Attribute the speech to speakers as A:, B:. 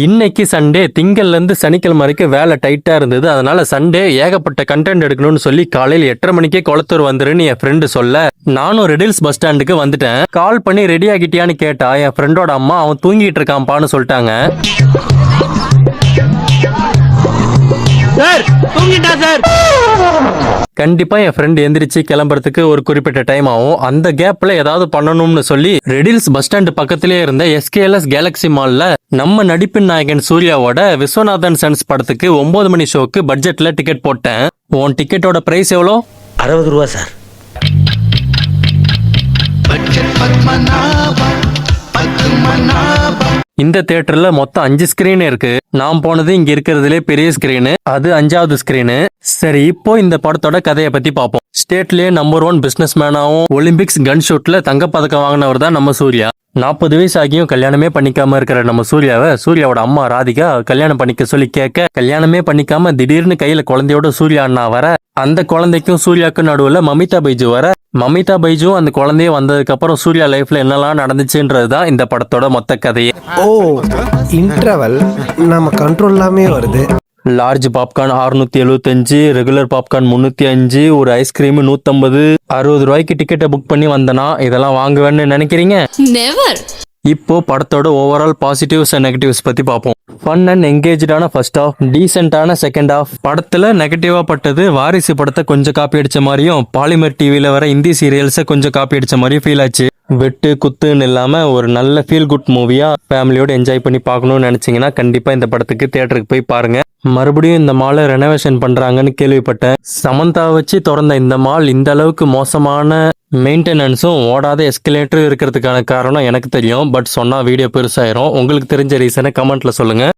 A: இன்னைக்கு சண்டே, திங்கள்ல இருந்து சனிக்கிழமை வரைக்கும் வேலை டைட்டா இருந்தது. அதனால சண்டே ஏகப்பட்ட கண்டென்ட் எடுக்கணும்னு சொல்லி காலையில் 8:30 மணிக்கே குளத்தூர் வந்துருன்னு என் ஃப்ரெண்டு சொல்ல, நானும் ரெடில்ஸ் பஸ் ஸ்டாண்டுக்கு வந்துட்டேன். கால் பண்ணி ரெடி ஆகிட்டியான்னு கேட்டா என் ஃப்ரெண்டோட அம்மா அவன் தூங்கிட்டு இருக்கான்ப்பான்னு சொல்லிட்டாங்க. கண்டிப்பா என் ஃப்ரெண்ட் எந்திரிச்சு கிளம்புறதுக்கு ஒரு குறிப்பிட்ட டைம் ஆகும். அந்த கேப்ல ஏதாவது பண்ணணும்னு சொல்லி ரெடில்ஸ் பஸ் ஸ்டாண்ட் பக்கத்திலே இருந்த SKLS கேலக்ஸி மால்ல நம்ம நடிப்பின் நாயகன் சூர்யாவோட விஸ்வநாதன் சன்ஸ் படத்துக்கு 9 மணி ஷோக்கு பட்ஜெட்ல டிக்கெட் போட்டேன். உன் டிக்கெட்டோட பிரைஸ் எவ்வளோ?
B: 60 ரூபா சார்.
A: இந்த தியேட்டர்ல மொத்தம் 5 ஸ்கிரீன் இருக்கு. நான் போனது இங்க இருக்கிறதுலே பெரிய ஸ்கிரீனு, அது 5வது ஸ்கிரீனு. சரி, இப்போ இந்த படத்தோட கதையை பத்தி பார்ப்போம். ஸ்டேட்லயே நம்பர் 1 பிசினஸ் மேனாவும் ஒலிம்பிக்ஸ் கன் ஷூட்ல தங்கப்பதக்கம் வாங்கினவர் தான் நம்ம சூர்யா. 40 வயசு ஆகியும் கல்யாணமே பண்ணிக்காம இருக்கிற நம்ம சூர்யாவை சூர்யாவோட அம்மா ராதிகா கல்யாணம் பண்ணிக்க சொல்லி கேட்க, கல்யாணமே பண்ணிக்காம திடீர்னு கையில குழந்தையோட சூர்யா அண்ணா வர, அந்த குழந்தைக்கும் சூர்யாவுக்கும் நடுவுல மமிதா பைஜு வர, மமிதா பைஜு அந்த குழந்தைய வந்ததுக்கு அப்புறம் சூர்யா லைஃப்ல என்னெல்லாம் நடந்துச்சுன்றதுதான் இந்த படத்தோட மொத்த கதையே.
C: ஓ, இன்டர்வல் நம்ம கண்ட்ரோல் எல்லாமே வருது.
A: லார்ஜ் பாப்கார்ன் 675, ரெகுலர் பாப்கார்ன் 305, ஒரு ஐஸ்கிரீம் 150, 60 ரூபாய்க்கு டிக்கெட்டை புக் பண்ணி வந்தனா இதெல்லாம் வாங்குவேன்னு நினைக்கிறீங்க?
D: நெவர்.
A: இப்போ படத்தோட ஓவரால் பாசிட்டிவ்ஸ் அண்ட் நெகட்டிவ்ஸ் பத்தி பார்ப்போம். ஃபன் அண்ட் என்கேஜான ஃபர்ஸ்ட் ஹாஃப், டீசென்டான செகண்ட் ஹாஃப். படத்துல நெகட்டிவா பட்டது வாரிசு படத்தை கொஞ்சம் காப்பி அடிச்ச மாதிரியும், பாலிமர் டிவில வர இந்தி சீரியல்ஸை கொஞ்சம் காப்பி அடிச்ச மாதிரியும் ஃபீல் ஆச்சு. வெட்டு குத்துன்னு இல்லாம ஒரு நல்ல ஃபீல் குட் மூவியா ஃபேமிலியோட என்ஜாய் பண்ணி பார்க்கணும்னு நினைச்சீங்கன்னா கண்டிப்பா இந்த படத்துக்கு தியேட்டருக்கு போய் பாருங்க. மறுபடியும் இந்த மாலை ரெனோவேஷன் பண்றாங்கன்னு கேள்விப்பட்டேன். சமந்தா வச்சு திறந்த இந்த மால் இந்த அளவுக்கு மோசமான மெயின்டெனன்ஸும் ஓடாத எஸ்கலேட்டரும் இருக்கிறதுக்கான காரணம் எனக்கு தெரியும். பட் சொன்னா வீடியோ பெருசாயிரும். உங்களுக்கு தெரிஞ்ச ரீசனை கமெண்ட்ல சொல்லுங்க.